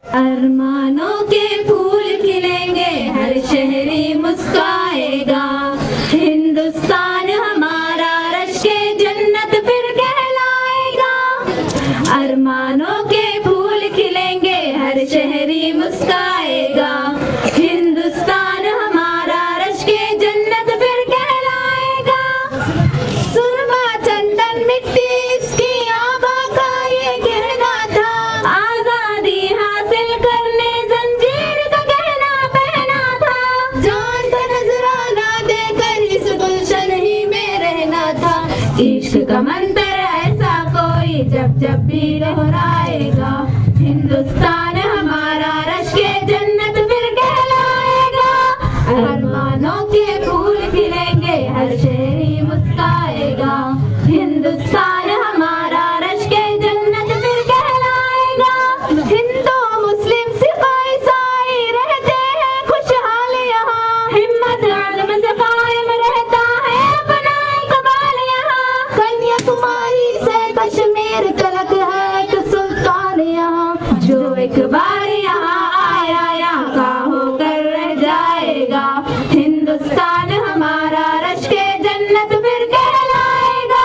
अरमानों के फूल खिलेंगे, हर शहरी मुस्काएगा। हिंदुस्तान हमारा रश के जन्नत फिर कहलाएगा। अरमानों के फूल खिलेंगे, हर शहरी मुस्काएगा। हिंदुस्तान हमारा रश के जन्नत फिर कहलाएगा। सुरमा चंदन मिट्टी इसकी आबा का ये कहना था। आजादी हासिल करने जंजीर का गहना पहना था। जान का नजराना देकर इस गुलशन ही में रहना था। इश्क का मंत्र ऐसा कोई जब जब भी दोहराएगा। हिंदुस्तान हमारा रश के जन्नत फिर कहलाएगा। अरमानों के फूल खिलेंगे, हर शहरी मुस्काएगा। हिंदुस्तान हमारा रश के जन्नत फिर कहलाएगा। हिंदू मुस्लिम सिख ईसाई रहते हैं खुशहाल यहाँ। हिम्मत आज़म से कायम रहता है अपना इक़बाल यहाँ। कन्याकुमारी से कश्मीर तलक है एक सुल्तान यहाँ। जो एक बार यहाँ आया यहाँ का होकर रह जाएगा। हिंदुस्तान हमारा रश के जन्नत फिर कहलाएगा।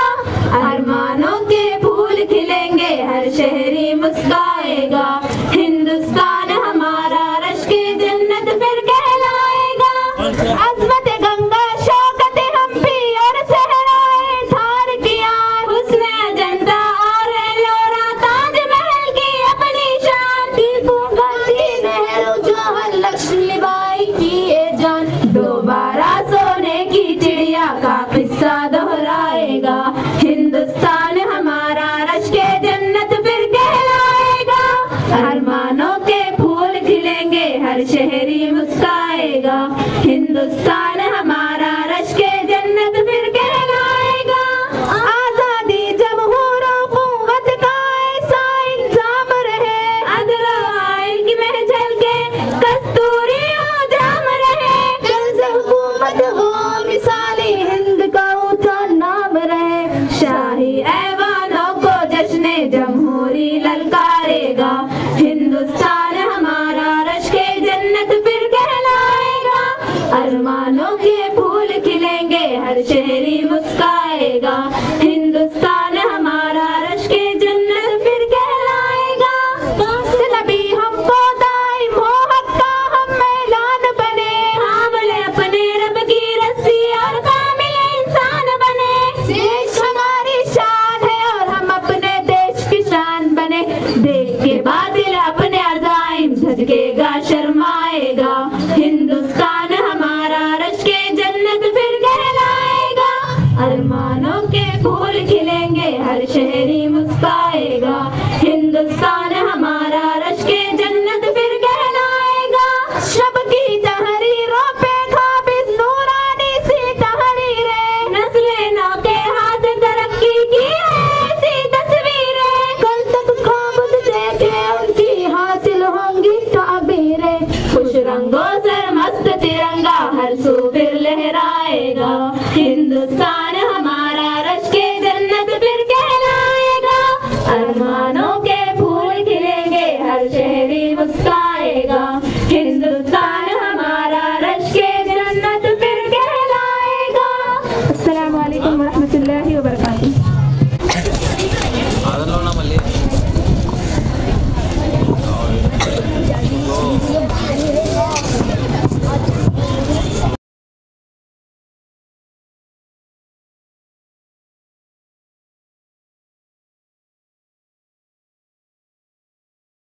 अरमानों के फूल खिलेंगे, हर शहरी मुस्काएगा। हिंदुस्तान हमारा रश के जन्नत फिर कहलाएगा। अज़मत गंगा शौकत हम्पी और सहराए थार किया। हुस्न अजंता और एलोरा ताजमहल की अपनी शान। टीपू गांधी नेहरू जवाहर लक्ष्मीबाई की ये जान। दोबारा सोने की चिड़िया का किस्सा दोहराएगा। हिंदुस्तान हमारा रश के जन्नत फिर कहलाएगा। अरमानों के फूल खिलेंगे, हर शहरी मुस्काएगा। हिंदुस्तान हमारा रश के जन्नत फिर कहलाएगा। आजादी जमहूरों कुव्वत का ऐसा इंजाम रहे। अदल आइल की महफिल के कस्तूरी हो जाम रहे। दिल से हुकूमत हो मिसाली हिंद का ऊंचा नाम रहे। शाही ऐवानों को जश्ने जमहूरी ललकारेगा। हिंदुस्तान हमारा रश के जन्नत फिर कहलाएगा। अरमानों के फूल खिलेंगे, हर शहरी मुस्काएगा। हिंदुस्तान हमारा रश के जन्नत फिर कहलाएगा। नबी हमको दाइम हो हक का हम ऐलान बने। हामिले अपने रब की रस्सी और कामिल इंसान बने। देश हमारी शान है और हम अपने देश की शान बने। देख के बातिल अपने अज़ाइम झटकेगा शर्माएगा।